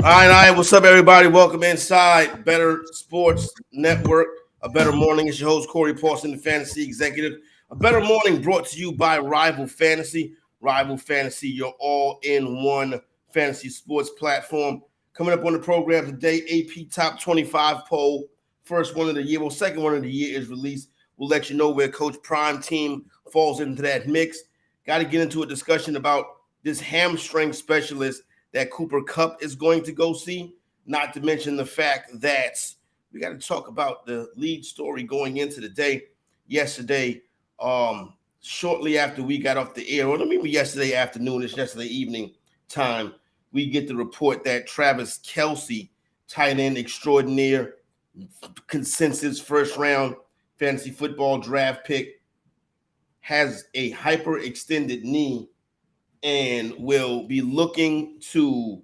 All right. What's up, everybody? Welcome inside Better Sports Network. A Better Morning. It's your host, Corey Parson, the fantasy executive. A Better Morning brought to you by Rival Fantasy. Rival Fantasy, your all-in-one fantasy sports platform. Coming up on the program today, AP Top 25 poll. First one of the year, second one of the year is released. We'll let you know where Coach Prime team falls into that mix. Got to get into a discussion about this hamstring specialist that Cooper Kupp is going to go see, not to mention the fact that we got to talk about the lead story going into the day. Yesterday, shortly after we got off the air, or maybe yesterday afternoon, it's yesterday evening time, we get the report that Travis Kelce, tight end extraordinaire, consensus first round fantasy football draft pick, has a hyperextended knee and will be looking to,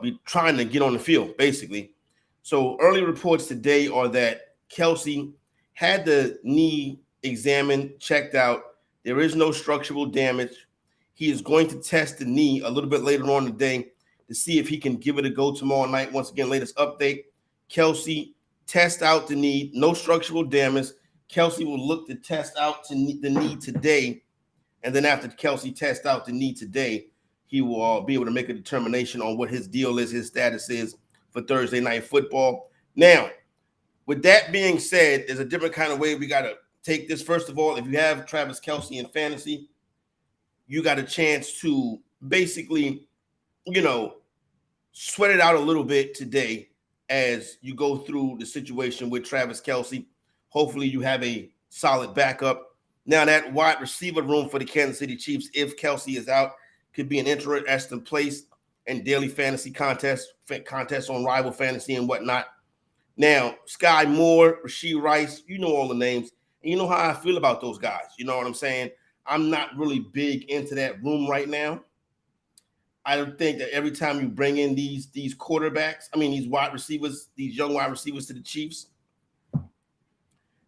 be trying to get on the field, basically. So early reports today are that Kelce had the knee examined, checked out. There is no structural damage. He is going to test the knee a little bit later on today to see if he can give it a go tomorrow night. Once again, latest update, Kelce test out the knee, no structural damage. Kelce will look to test out the knee today. And then after Kelce tests out the knee today, he will be able to make a determination on what his deal is, his status is for Thursday night football. Now, with that being said, there's a different kind of way we got to take this. First of all, if you have Travis Kelce in fantasy, you got a chance to basically, sweat it out a little bit today as you go through the situation with Travis Kelce. Hopefully you have a solid backup. Now, that wide receiver room for the Kansas City Chiefs, if Kelce is out, could be an interesting place in daily fantasy contests on Rival Fantasy and whatnot. Now, Sky Moore, Rashee Rice, you know all the names. And you know how I feel about those guys. You know what I'm saying? I'm not really big into that room right now. I don't think that every time you bring in these quarterbacks, these wide receivers, these young wide receivers to the Chiefs,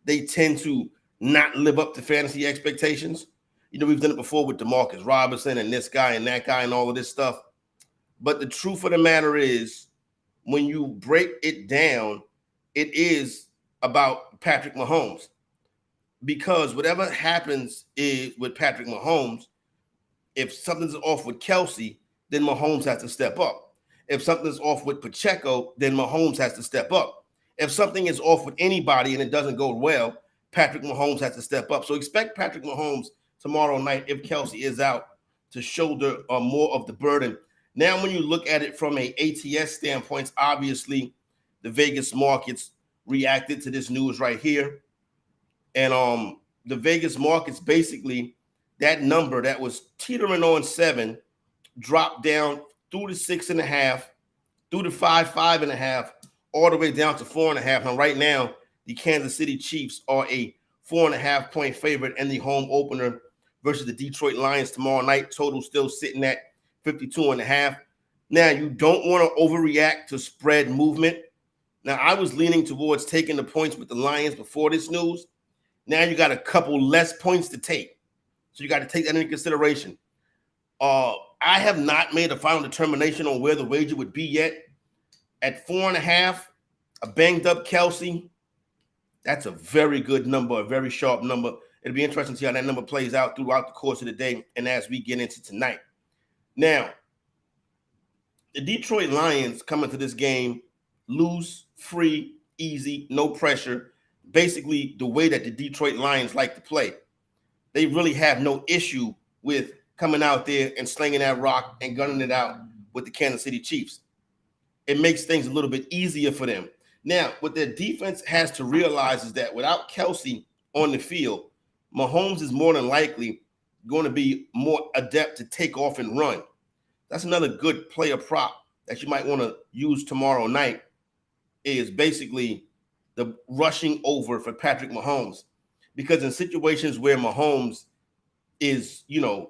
they tend to not live up to fantasy expectations. We've done it before with DeMarcus Robinson and this guy and that guy and all of this stuff. But the truth of the matter is, when you break it down, it is about Patrick Mahomes. Because whatever happens is with Patrick Mahomes, if something's off with Kelce, then Mahomes has to step up. If something's off with Pacheco, then Mahomes has to step up. If something is off with anybody and it doesn't go well, Patrick Mahomes has to step up. So expect Patrick Mahomes tomorrow night, if Kelce is out, to shoulder more of the burden. Now, when you look at it from an ATS standpoint, obviously the Vegas markets reacted to this news right here. And the Vegas markets, basically, that number that was teetering on 7 dropped down through the 6.5, through the 5.5, all the way down to 4.5. And right now, the Kansas City Chiefs are a 4.5 point favorite in the home opener versus the Detroit Lions tomorrow night. Total still sitting at 52.5. Now, you don't want to overreact to spread movement. Now, I was leaning towards taking the points with the Lions before this news. Now you got a couple less points to take. So you got to take that into consideration. I have not made a final determination on where the wager would be yet. At 4.5, a banged up Kelce, that's a very good number, a very sharp number. It'll be interesting to see how that number plays out throughout the course of the day and as we get into tonight. Now, the Detroit Lions come into this game loose, free, easy, no pressure. Basically, the way that the Detroit Lions like to play. They really have no issue with coming out there and slinging that rock and gunning it out with the Kansas City Chiefs. It makes things a little bit easier for them. Now, what their defense has to realize is that without Kelce on the field, Mahomes is more than likely going to be more adept to take off and run. That's another good player prop that you might want to use tomorrow night, is basically the rushing over for Patrick Mahomes. Because in situations where Mahomes is,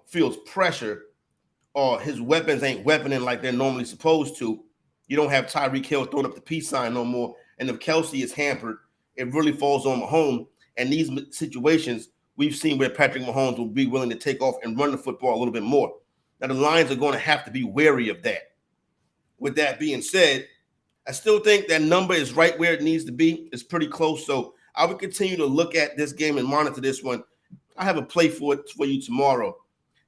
feels pressure, or his weapons ain't weaponing like they're normally supposed to, you don't have Tyreek Hill throwing up the peace sign no more. And if Kelce is hampered, it really falls on Mahomes. And these situations, we've seen where Patrick Mahomes will be willing to take off and run the football a little bit more. Now, the Lions are going to have to be wary of that. with that being said, I still think that number is right where it needs to be. It's pretty close. So I would continue to look at this game and monitor this one. I have a play for it for you tomorrow.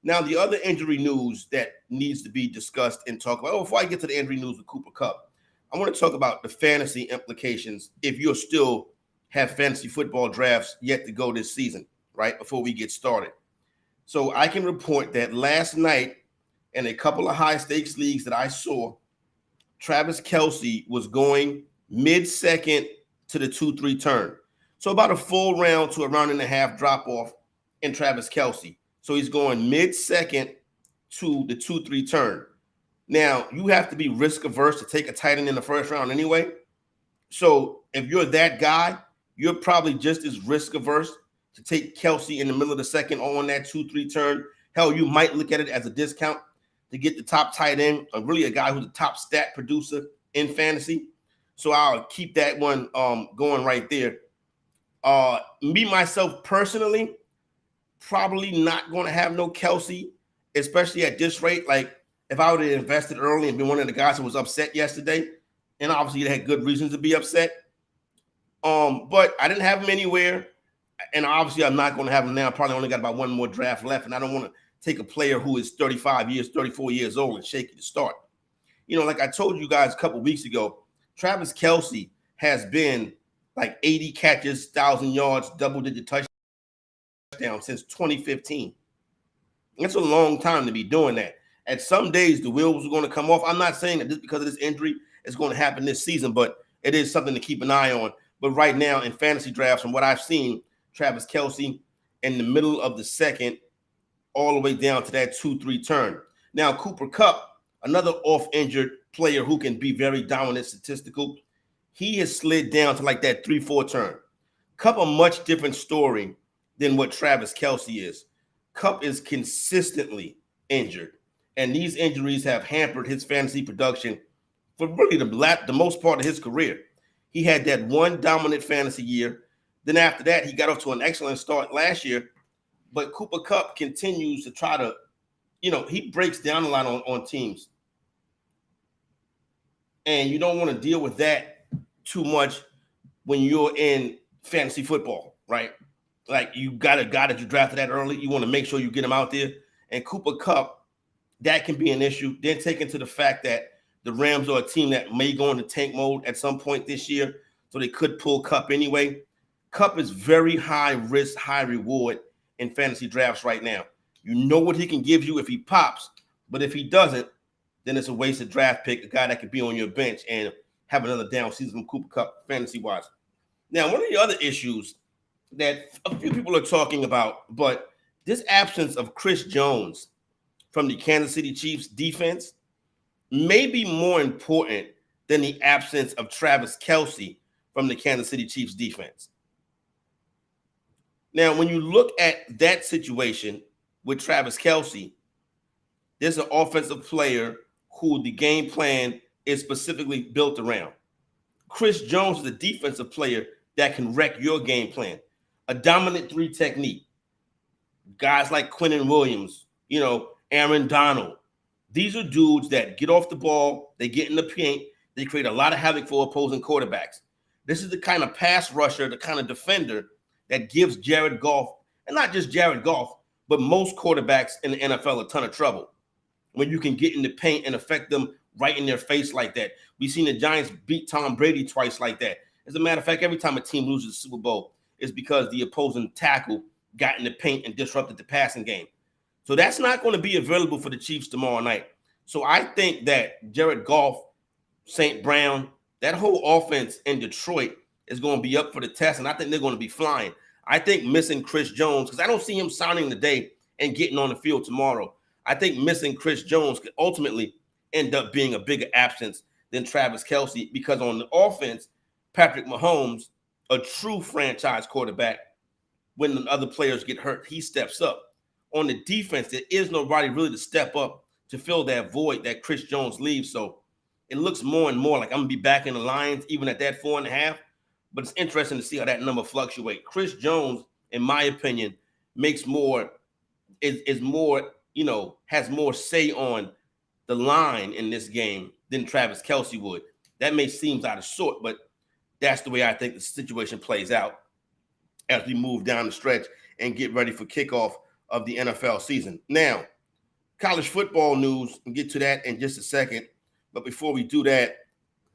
Now, the other injury news that needs to be discussed and talked about. Before I get to the injury news with Cooper Kupp, I want to talk about the fantasy implications if you're still have fantasy football drafts yet to go this season, right, before we get started. So I can report that last night in a couple of high-stakes leagues that I saw, Travis Kelce was going mid-second to the 2-3 turn. So about a full round to a round and a half drop-off in Travis Kelce. So he's going mid-second to the 2-3 turn. Now, you have to be risk-averse to take a tight end in the first round anyway. So if you're that guy, you're probably just as risk-averse to take Kelce in the middle of the second on that 2-3 turn. Hell, you might look at it as a discount to get the top tight end, or really a guy who's a top stat producer in fantasy. So I'll keep that one going right there. Me, myself, personally, probably not going to have no Kelce, especially at this rate. Like, if I would have invested early and been one of the guys who was upset yesterday, and obviously they had good reasons to be upset. But I didn't have him anywhere, and obviously I'm not going to have him now. I probably only got about one more draft left, and I don't want to take a player who is 34 years old and shake it to start. You know, like I told you guys a couple of weeks ago, Travis Kelce has been like 80 catches, 1,000 yards, double-digit touchdowns since 2015. That's a long time to be doing that. At some days, the wheels are going to come off. I'm not saying that just because of this injury it's going to happen this season, but it is something to keep an eye on. But right now in fantasy drafts, from what I've seen, Travis Kelce in the middle of the second, all the way down to that 2-3 turn. Now, Cooper Kupp, another off-injured player who can be very dominant statistical, he has slid down to like that 3-4 turn. Kupp, a much different story than what Travis Kelce is. Kupp is consistently injured, and these injuries have hampered his fantasy production for really the most part of his career. He had that one dominant fantasy year. Then after that, he got off to an excellent start last year. But Cooper Kupp continues to try to, he breaks down a lot on teams. And you don't want to deal with that too much when you're in fantasy football, right? Like, you got a guy that you drafted that early. You want to make sure you get him out there. And Cooper Kupp, that can be an issue. Then take into the fact that the Rams are a team that may go into tank mode at some point this year, so they could pull Kupp anyway. Kupp is very high risk, high reward in fantasy drafts right now. You know what he can give you if he pops, but if he doesn't, then it's a wasted draft pick, a guy that could be on your bench and have another down season from Cooper Kupp fantasy-wise. Now, one of the other issues that a few people are talking about, but this absence of Chris Jones from the Kansas City Chiefs defense may be more important than the absence of Travis Kelce from the Kansas City Chiefs defense. Now, when you look at that situation with Travis Kelce, there's an offensive player who the game plan is specifically built around. Chris Jones is a defensive player that can wreck your game plan. A dominant three technique. Guys like Quinnen Williams, Aaron Donald. These are dudes that get off the ball, they get in the paint, they create a lot of havoc for opposing quarterbacks. This is the kind of pass rusher, the kind of defender that gives Jared Goff, and not just Jared Goff, but most quarterbacks in the NFL a ton of trouble. When you can get in the paint and affect them right in their face like that. We've seen the Giants beat Tom Brady twice like that. As a matter of fact, every time a team loses the Super Bowl, it's because the opposing tackle got in the paint and disrupted the passing game. So that's not going to be available for the Chiefs tomorrow night. So I think that Jared Goff, St. Brown, that whole offense in Detroit is going to be up for the test, and I think they're going to be flying. I think missing Chris Jones, because I don't see him signing today and getting on the field tomorrow. I think missing Chris Jones could ultimately end up being a bigger absence than Travis Kelce, because on the offense, Patrick Mahomes, a true franchise quarterback, when the other players get hurt, he steps up. On the defense, there is nobody really to step up to fill that void that Chris Jones leaves. So it looks more and more like I'm going to be back in the Lions, even at that 4.5. But it's interesting to see how that number fluctuates. Chris Jones, in my opinion, makes more, is more, has more say on the line in this game than Travis Kelce would. That may seem out of sort, but that's the way I think the situation plays out as we move down the stretch and get ready for kickoff of the NFL season. Now, college football news, we'll get to that in just a second. But before we do that,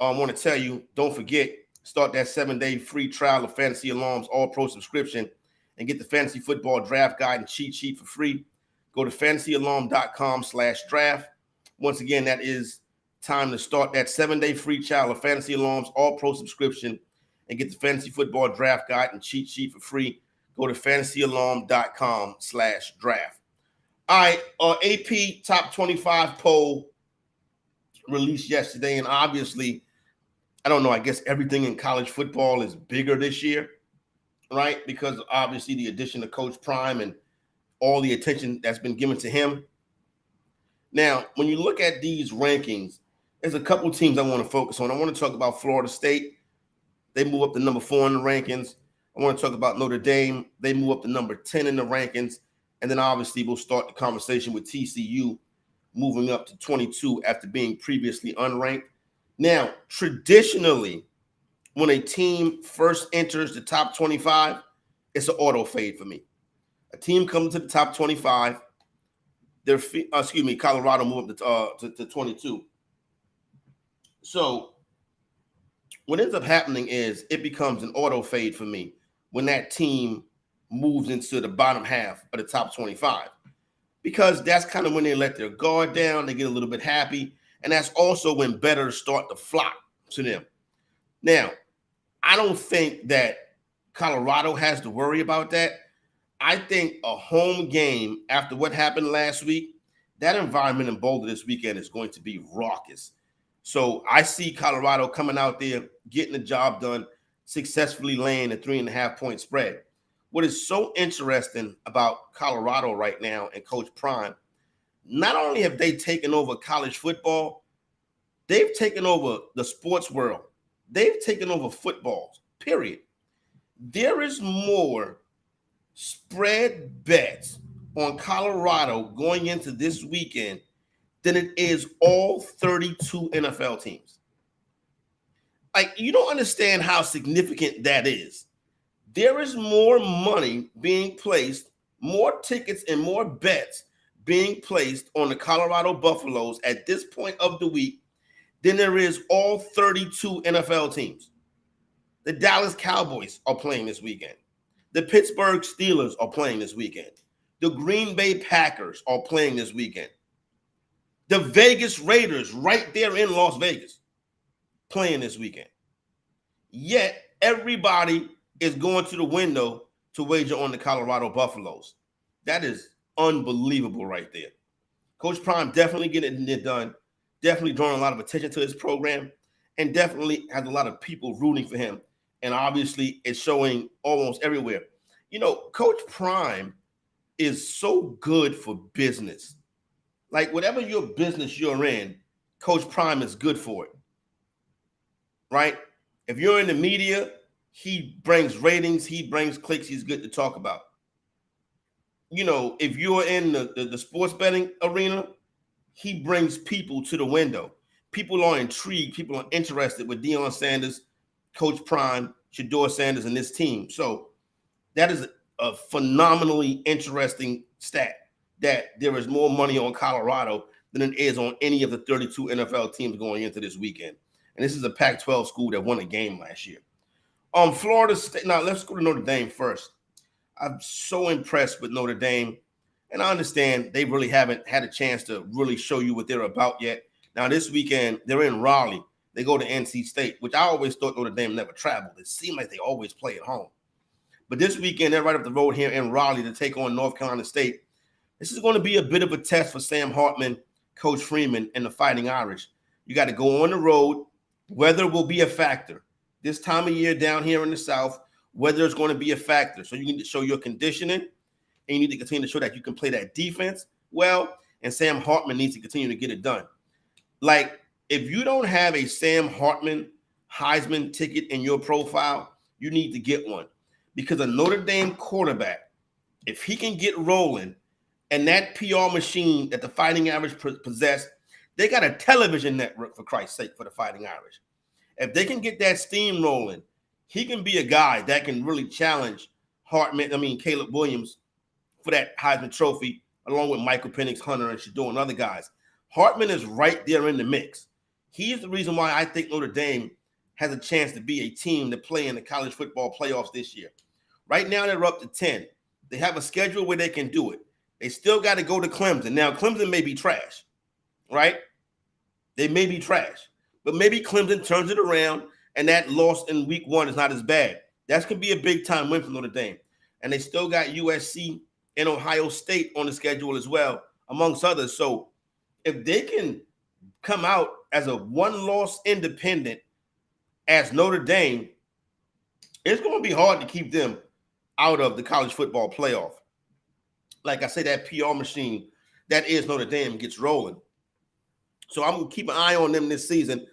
I want to tell you, don't forget, start that 7-day free trial of Fantasy Alarm's All-Pro subscription and get the Fantasy Football Draft Guide and Cheat Sheet for free. Go to fantasyalarm.com/draft. Once again, that is time to start that 7-day free trial of Fantasy Alarm's All-Pro subscription and get the Fantasy Football Draft Guide and Cheat Sheet for free. Go to fantasyalarm.com/draft. All right, AP Top 25 poll released yesterday, and obviously, I don't know, I guess everything in college football is bigger this year, right? Because obviously the addition of Coach Prime and all the attention that's been given to him. Now, when you look at these rankings, there's a couple teams I want to focus on. I want to talk about Florida State. They move up to number 4 in the rankings. I want to talk about Notre Dame. They move up to number 10 in the rankings. And then obviously we'll start the conversation with TCU moving up to 22 after being previously unranked. Now, traditionally, when a team first enters the top 25, it's an auto fade for me. A team comes to the top 25, Colorado moved up to 22. So what ends up happening is it becomes an auto fade for me when that team moves into the bottom half of the top 25, because that's kind of when they let their guard down, they get a little bit happy, and that's also when bettors start to flock to them. Now, I don't think that Colorado has to worry about that. I think a home game after what happened last week, that environment in Boulder this weekend is going to be raucous. So I see Colorado coming out there, getting the job done, successfully laying a 3.5-point spread. What is so interesting about Colorado right now and Coach Prime, not only have they taken over college football, they've taken over the sports world. They've taken over football, period. There is more spread bets on Colorado going into this weekend than it is all 32 NFL teams. Like, you don't understand how significant that is. There is more money being placed, more tickets and more bets being placed on the Colorado Buffaloes at this point of the week than there is all 32 NFL teams. The Dallas Cowboys are playing this weekend. The Pittsburgh Steelers are playing this weekend. The Green Bay Packers are playing this weekend. The Vegas Raiders, right there in Las Vegas, playing this weekend. Yet everybody is going to the window to wager on the Colorado Buffaloes. That is unbelievable right there. Coach Prime definitely getting it done, definitely drawing a lot of attention to his program, and definitely has a lot of people rooting for him. And obviously it's showing almost everywhere. You know, Coach Prime is so good for business. Like, whatever your business you're in, Coach Prime is good for it, right? If you're in the media, he brings ratings, he brings clicks, he's good to talk about. You know, if you're in the sports betting arena, he brings people to the window. People are intrigued, people are interested with Deion Sanders, Coach Prime, Shedeur Sanders, and this team. So that is a phenomenally interesting stat, that there is more money on Colorado than it is on any of the 32 NFL teams going into this weekend. And this is a Pac-12 school that won a game last year. Florida State. Now, let's go to Notre Dame first. I'm so impressed with Notre Dame, and I understand they really haven't had a chance to really show you what they're about yet. Now, this weekend, they're in Raleigh. They go to NC State, which I always thought Notre Dame never traveled. It seemed like they always play at home. But this weekend, they're right up the road here in Raleigh to take on North Carolina State. This is going to be a bit of a test for Sam Hartman, Coach Freeman, and the Fighting Irish. You got to go on the road. Weather will be a factor. This time of year down here in the South, weather is going to be a factor. So you need to show your conditioning, and you need to continue to show that you can play that defense well, and Sam Hartman needs to continue to get it done. Like, if you don't have a Sam Hartman Heisman ticket in your profile, you need to get one, because a Notre Dame quarterback, if he can get rolling, and that PR machine that the Fighting Irish possess They got a television network, for Christ's sake, for the Fighting Irish. If they can get that steam rolling, he can be a guy that can really challenge Caleb Williams for that Heisman Trophy, along with Michael Penix, Hunter, and Shador, and other guys. Hartman is right there in the mix. He's the reason why I think Notre Dame has a chance to be a team to play in the college football playoffs this year. Right now, they're up to 10. They have a schedule where they can do it. They still got to go to Clemson. Now, Clemson may be trash, right? They may be trash. But maybe Clemson turns it around, and that loss in week 1 is not as bad. That's going to be a big-time win for Notre Dame. And they still got USC and Ohio State on the schedule as well, amongst others. So if they can come out as a one-loss independent as Notre Dame, it's going to be hard to keep them out of the college football playoff. Like I say, that PR machine that is Notre Dame gets rolling. So I'm going to keep an eye on them this season.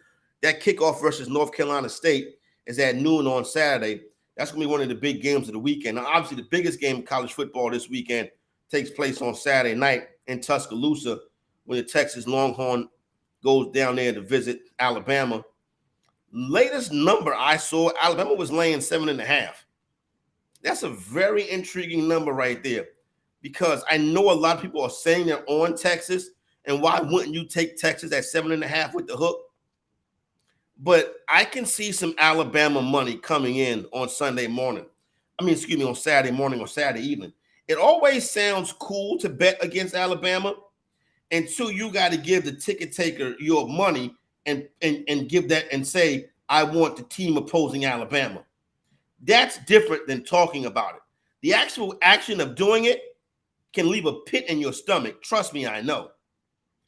That kickoff versus North Carolina State is at noon on Saturday. That's going to be one of the big games of the weekend. Now, obviously, the biggest game of college football this weekend takes place on Saturday night in Tuscaloosa when the Texas Longhorn goes down there to visit Alabama. Latest number I saw, Alabama was laying 7.5. That's a very intriguing number right there, because I know a lot of people are saying they're on Texas, and why wouldn't you take Texas at 7.5 with the hook? But I can see some Alabama money coming in on Saturday morning or Saturday evening. It always sounds cool to bet against Alabama until you got to give the ticket taker your money and give that and say, I want the team opposing Alabama. That's different than talking about it. The actual action of doing it can leave a pit in your stomach. Trust me, I know.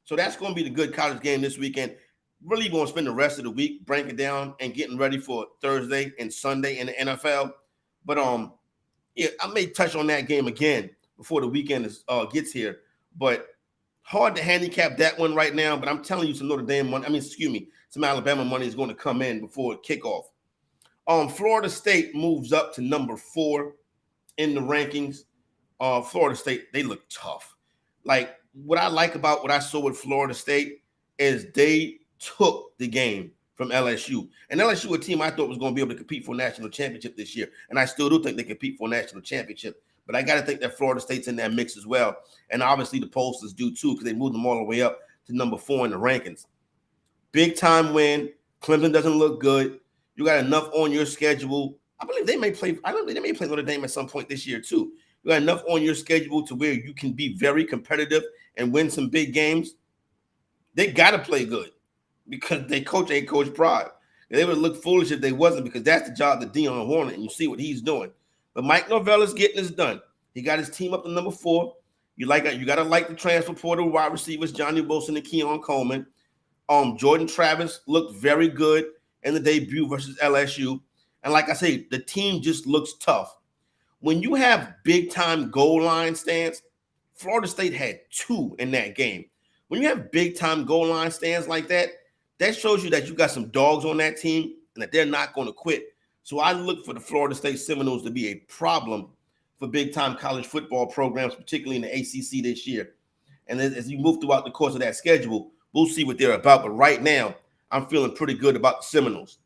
So that's going to be the good college game this weekend. Really going to spend the rest of the week breaking down and getting ready for Thursday and Sunday in the NFL. But yeah, I may touch on that game again before the weekend gets here. But hard to handicap that one right now. But I'm telling you, some Notre Dame money. Some Alabama money is going to come in before kickoff. Florida State moves up to number 4 in the rankings. Florida State, they look tough. Like, what I like about what I saw with Florida State is they took the game from LSU. And LSU, a team I thought was going to be able to compete for a national championship this year. And I still do think they compete for a national championship. But I got to think that Florida State's in that mix as well. And obviously the pollsters do too, because they moved them all the way up to number 4 in the rankings. Big time win. Clemson doesn't look good. You got enough on your schedule. I believe they may play. They may play Notre Dame at some point this year too. You got enough on your schedule to where you can be very competitive and win some big games. They got to play good because they coach ain't Coach Pride. They would look foolish if they wasn't, because that's the job of Deion Warner, and you see what he's doing. But Mike Norvella's getting this done. He got his team up to number 4. You got to like the transfer portal wide receivers, Johnny Wilson and Keon Coleman. Jordan Travis looked very good in the debut versus LSU. And like I say, the team just looks tough. When you have big-time goal line stands, Florida State had 2 in that game. When you have big-time goal line stands like that, that shows you that you got some dogs on that team and that they're not going to quit. So I look for the Florida State Seminoles to be a problem for big-time college football programs, particularly in the ACC this year. And as you move throughout the course of that schedule, we'll see what they're about. But right now, I'm feeling pretty good about the Seminoles.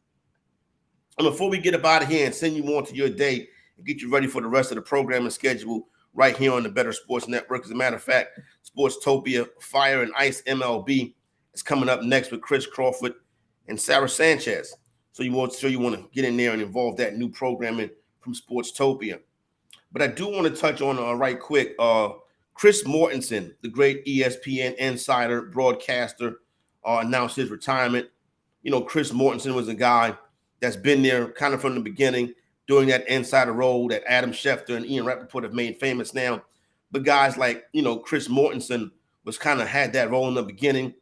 And before we get up out of here and send you on to your day and get you ready for the rest of the programming schedule right here on the Better Sports Network. As a matter of fact, Sportstopia Fire and Ice MLB is coming up next with Chris Crawford and Sarah Sanchez. So you want to get in there and involve that new programming from Sportstopia. But I do want to touch on right quick, Chris Mortensen, the great ESPN insider, broadcaster, announced his retirement. You know, Chris Mortensen was a guy that's been there kind of from the beginning, doing that insider role that Adam Schefter and Ian Rappaport have made famous now. But guys like, Chris Mortensen was kind of had that role in the beginning,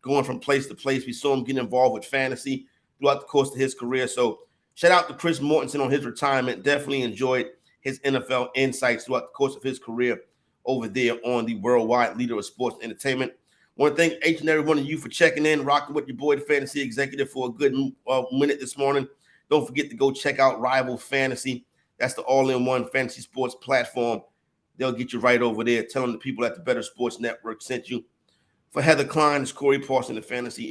going from place to place. We saw him get involved with fantasy throughout the course of his career. So shout out to Chris Mortensen on his retirement. Definitely enjoyed his NFL insights throughout the course of his career over there on the worldwide leader of sports entertainment. I want to thank each and every one of you for checking in, rocking with your boy, the Fantasy Executive, for a good minute this morning. Don't forget to go check out Rival Fantasy. That's the all-in-one fantasy sports platform. They'll get you right over there. Tell them the people at the Better Sports Network sent you. For Heather Klein, it's Corey Parson, the fantasy